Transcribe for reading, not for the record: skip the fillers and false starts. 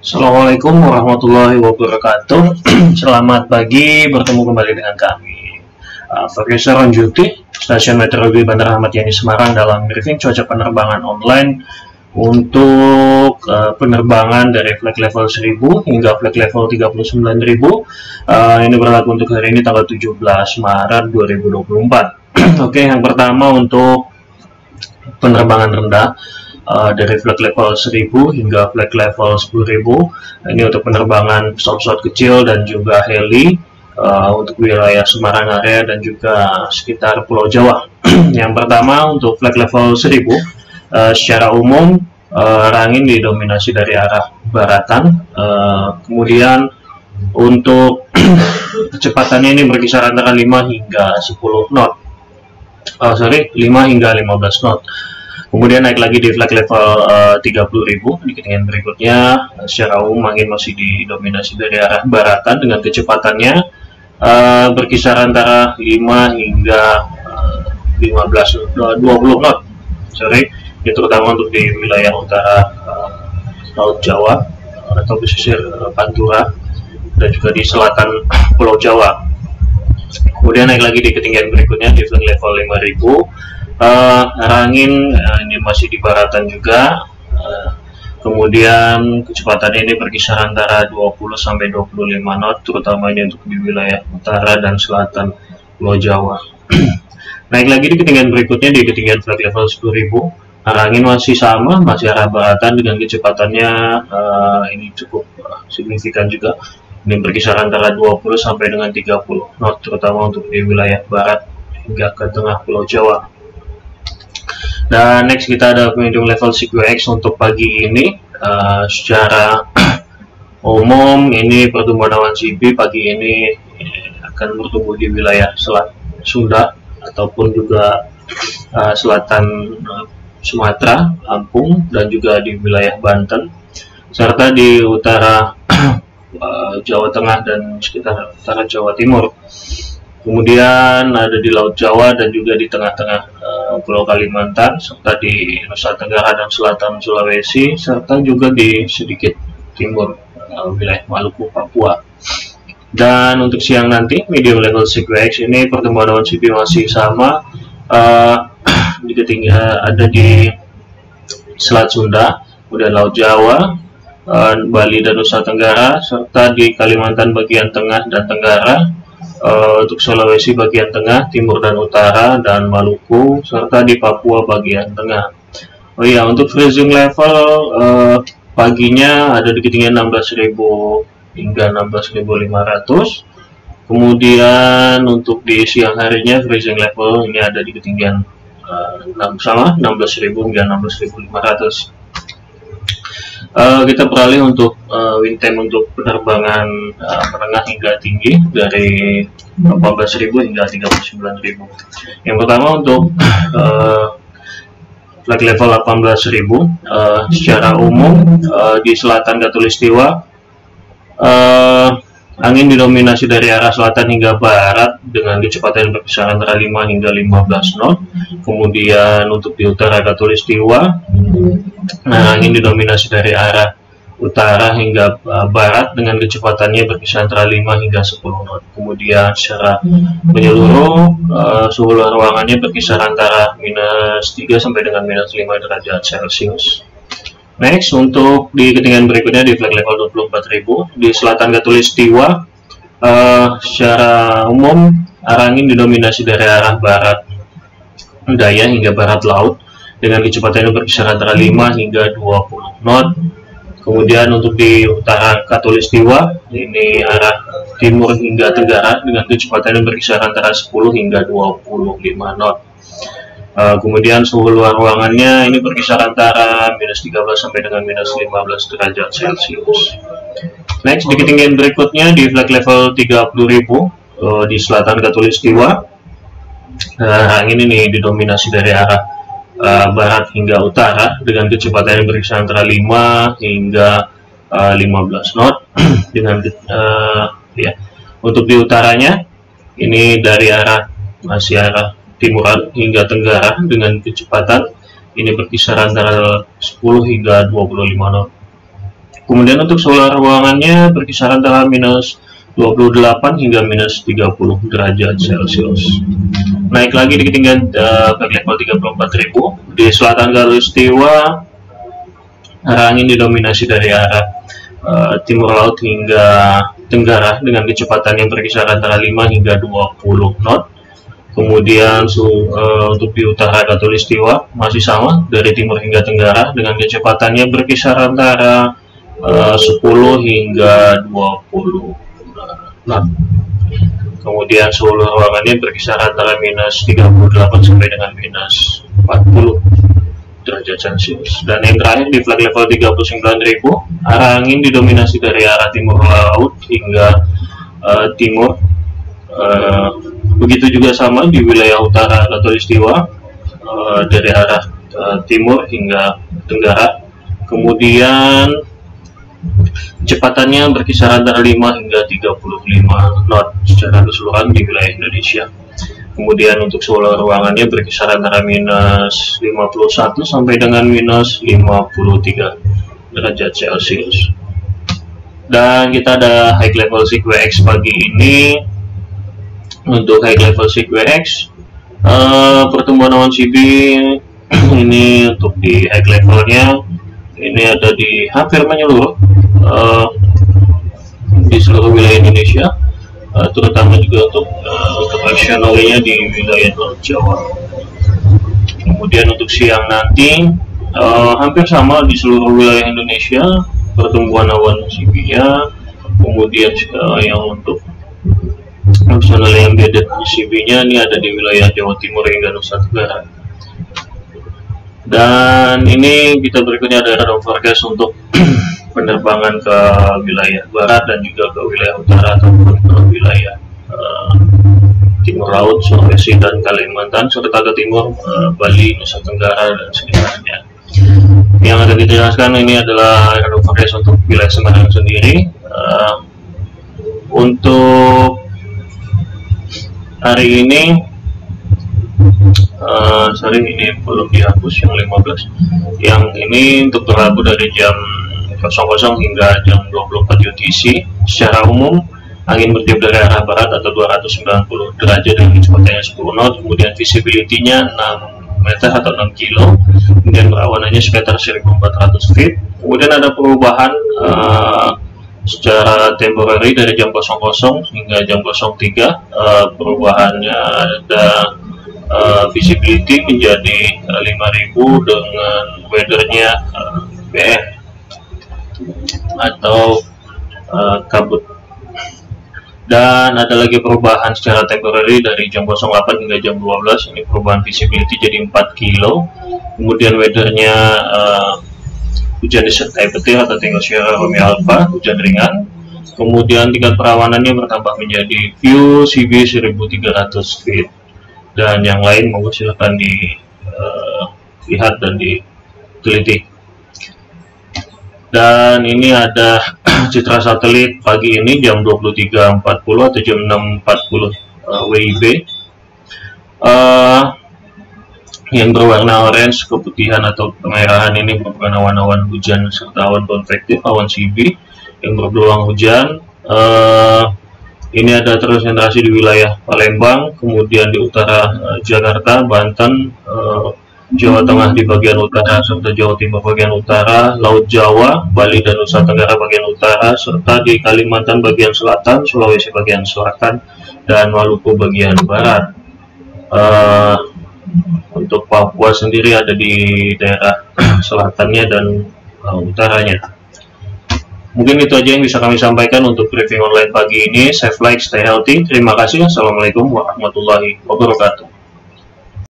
Assalamualaikum warahmatullahi wabarakatuh. Selamat pagi, bertemu kembali dengan kami, Profesor Ranjuti, Stasiun Meteorologi Bandara Ahmad Yani Semarang, dalam briefing cuaca penerbangan online untuk penerbangan dari flight level 1000 hingga flight level 39.000. Ini berlaku untuk hari ini tanggal 17 Maret 2024. Oke, yang pertama untuk penerbangan rendah dari flight level 1000 hingga flight level 10.000. Ini untuk penerbangan pesawat-pesawat kecil dan juga heli untuk wilayah Semarang area dan juga sekitar Pulau Jawa. Yang pertama untuk flight level 1000, secara umum angin didominasi dari arah baratan. Kemudian untuk kecepatannya ini berkisar antara 5 hingga 10 knot. 5 hingga 15 knot. Kemudian naik lagi di flight level 30.000 di ketinggian berikutnya. Secara umum angin masih didominasi dari arah baratan dengan kecepatannya berkisar antara 5 hingga 20 knot. Ini terutama untuk di wilayah utara Laut Jawa atau pesisir Pantura dan juga di selatan Pulau Jawa. Kemudian naik lagi di ketinggian berikutnya di flight level 5.000. Angin ini masih di baratan juga. Kemudian kecepatan ini berkisar antara 20 sampai 25 knot, terutama ini untuk di wilayah utara dan selatan Pulau Jawa. Naik lagi di ketinggian berikutnya di ketinggian flight level 10.000. Angin masih sama, masih arah baratan dengan kecepatannya ini cukup signifikan juga. Ini berkisar antara 20 sampai dengan 30 knot, terutama untuk di wilayah barat hingga ke tengah Pulau Jawa. Dan next kita ada medium level CQX untuk pagi ini. Secara umum ini pertumbuhan awan CP pagi ini akan bertumbuh di wilayah Selat Sunda ataupun juga selatan Sumatera, Lampung, dan juga di wilayah Banten, serta di utara Jawa Tengah dan sekitar utara Jawa Timur. Kemudian ada di Laut Jawa dan juga di tengah-tengah Pulau Kalimantan, serta di Nusa Tenggara dan selatan Sulawesi, serta juga di sedikit timur wilayah Maluku, Papua. Dan untuk siang nanti, medium level CQX ini pertumbuhan awan CP masih sama, di ketinggian ada di Selat Sunda, kemudian Laut Jawa, Bali dan Nusa Tenggara, serta di Kalimantan bagian tengah dan tenggara, untuk Sulawesi bagian tengah, timur dan utara, dan Maluku, serta di Papua bagian tengah. Oh iya, untuk freezing level paginya ada di ketinggian 16.000 hingga 16.500. Kemudian untuk di siang harinya freezing level ini ada di ketinggian 16.000 hingga 16.500. Kita beralih untuk wind time untuk penerbangan menengah hingga tinggi dari 14.000 hingga 39.000. Yang pertama untuk flight level 18.000, secara umum di selatan Khatulistiwa angin didominasi dari arah selatan hingga barat dengan kecepatan berkisar antara 5 hingga 15 knot. Kemudian untuk di utara Khatulistiwa, angin didominasi dari arah utara hingga barat dengan kecepatannya berkisar antara 5 hingga 10 knot. Kemudian secara menyeluruh suhu luar ruangannya berkisar antara -3 sampai dengan -5 derajat Celcius. Next, untuk di ketinggian berikutnya di flight level 24.000 di selatan Khatulistiwa, secara umum angin didominasi dari arah barat daya hingga barat laut dengan kecepatan yang berkisar antara 5 hingga 20 knot. Kemudian untuk di utara Khatulistiwa ini arah timur hingga tenggara dengan kecepatan yang berkisar antara 10 hingga 25 knot. Kemudian suhu luar ruangannya ini berkisar antara -13 sampai dengan -15 derajat Celcius. Next, di ketinggian berikutnya di flight level 30.000 di selatan Khatulistiwa, angin ini didominasi dari arah barat hingga utara dengan kecepatan yang berkisar antara 5 hingga 15 knot. Dengan untuk di utaranya ini dari masih arah timuran hingga tenggara dengan kecepatan ini berkisar antara 10 hingga 25 knot. Kemudian untuk suhu ruangannya berkisar antara minus 28 hingga minus 30 derajat Celcius. Naik lagi di ketinggian flight level 34.000. Di selatan Galustiwa, arah angin didominasi dari arah timur laut hingga tenggara dengan kecepatan yang berkisar antara 5 hingga 20 knot. Kemudian untuk di utara Katulistiwa masih sama dari timur hingga tenggara dengan kecepatannya berkisar antara 10 hingga 20 knot. Kemudian suhu ruangannya berkisar antara minus 38 sampai dengan minus 40 derajat Celcius. Dan yang terakhir di flight level 39.000, arah angin didominasi dari arah timur laut hingga timur. Begitu juga sama di wilayah utara Katulistiwa, dari arah timur hingga tenggara. Kemudian kecepatannya berkisar antara 5 hingga 35 knot secara keseluruhan di wilayah Indonesia. Kemudian untuk suhu ruangannya berkisar antara minus 51 sampai dengan minus 53 derajat Celcius. Dan kita ada high level SIG WX pagi ini. Untuk high level SIG WX, pertumbuhan awan CB ini untuk di high levelnya ini ada di hampir menyeluruh di seluruh wilayah Indonesia, terutama juga untuk regionalnya di wilayah Laut Jawa. Kemudian untuk siang nanti hampir sama di seluruh wilayah Indonesia pertumbuhan awan CB-nya. Kemudian yang untuk nasional yang beda CB-nya ini ada di wilayah Jawa Timur hingga Nusa Tenggara. Dan ini kita berikutnya ada radar forecast untuk penerbangan ke wilayah barat dan juga ke wilayah utara ataupun ke wilayah timur laut, Sulawesi dan Kalimantan, serta ke timur Bali, Nusa Tenggara dan sekitarnya. Yang akan dijelaskan ini adalah radar forecast untuk wilayah Semarang sendiri. Untuk hari ini sorry, ini belum dihapus yang 15. Yang ini untuk berlaku dari jam 00 hingga jam 24 UTC. Secara umum angin bertiup dari arah barat atau 290 derajat dengan kecepatannya 10 knot. Kemudian visibility-nya 6 meter atau 6 kilo. Kemudian perawanannya sekitar 1400 feet. Kemudian ada perubahan secara temporary dari jam 00 hingga jam 03. Perubahannya ada visibility menjadi 5000 dengan weathernya BF atau kabut. Dan ada lagi perubahan secara temporary dari jam 08 hingga jam 12. Ini perubahan visibility jadi 4 kilo. Kemudian weathernya hujan disertai petir atau tinggal Sierra Romeo Alpha, hujan ringan. Kemudian tingkat perawanannya bertambah menjadi view CB 1300 feet. Dan yang lain monggo silahkan dilihat dan diteliti. Dan ini ada citra satelit pagi ini jam 23.40 atau jam 6.40 WIB. Yang berwarna orange, keputihan atau kemerahan ini merupakan awan-awan hujan serta awan konvektif, awan CB yang bergelombang hujan. Ini ada terkonsentrasi di wilayah Palembang, kemudian di utara Jakarta, Banten, Jawa Tengah di bagian utara, serta Jawa Timur bagian utara, Laut Jawa, Bali dan Nusa Tenggara bagian utara, serta di Kalimantan bagian selatan, Sulawesi bagian selatan, dan Maluku bagian barat. Untuk Papua sendiri ada di daerah selatannya dan utaranya. Mungkin itu aja yang bisa kami sampaikan untuk briefing online pagi ini. Save like, stay healthy. Terima kasih. Assalamualaikum warahmatullahi wabarakatuh.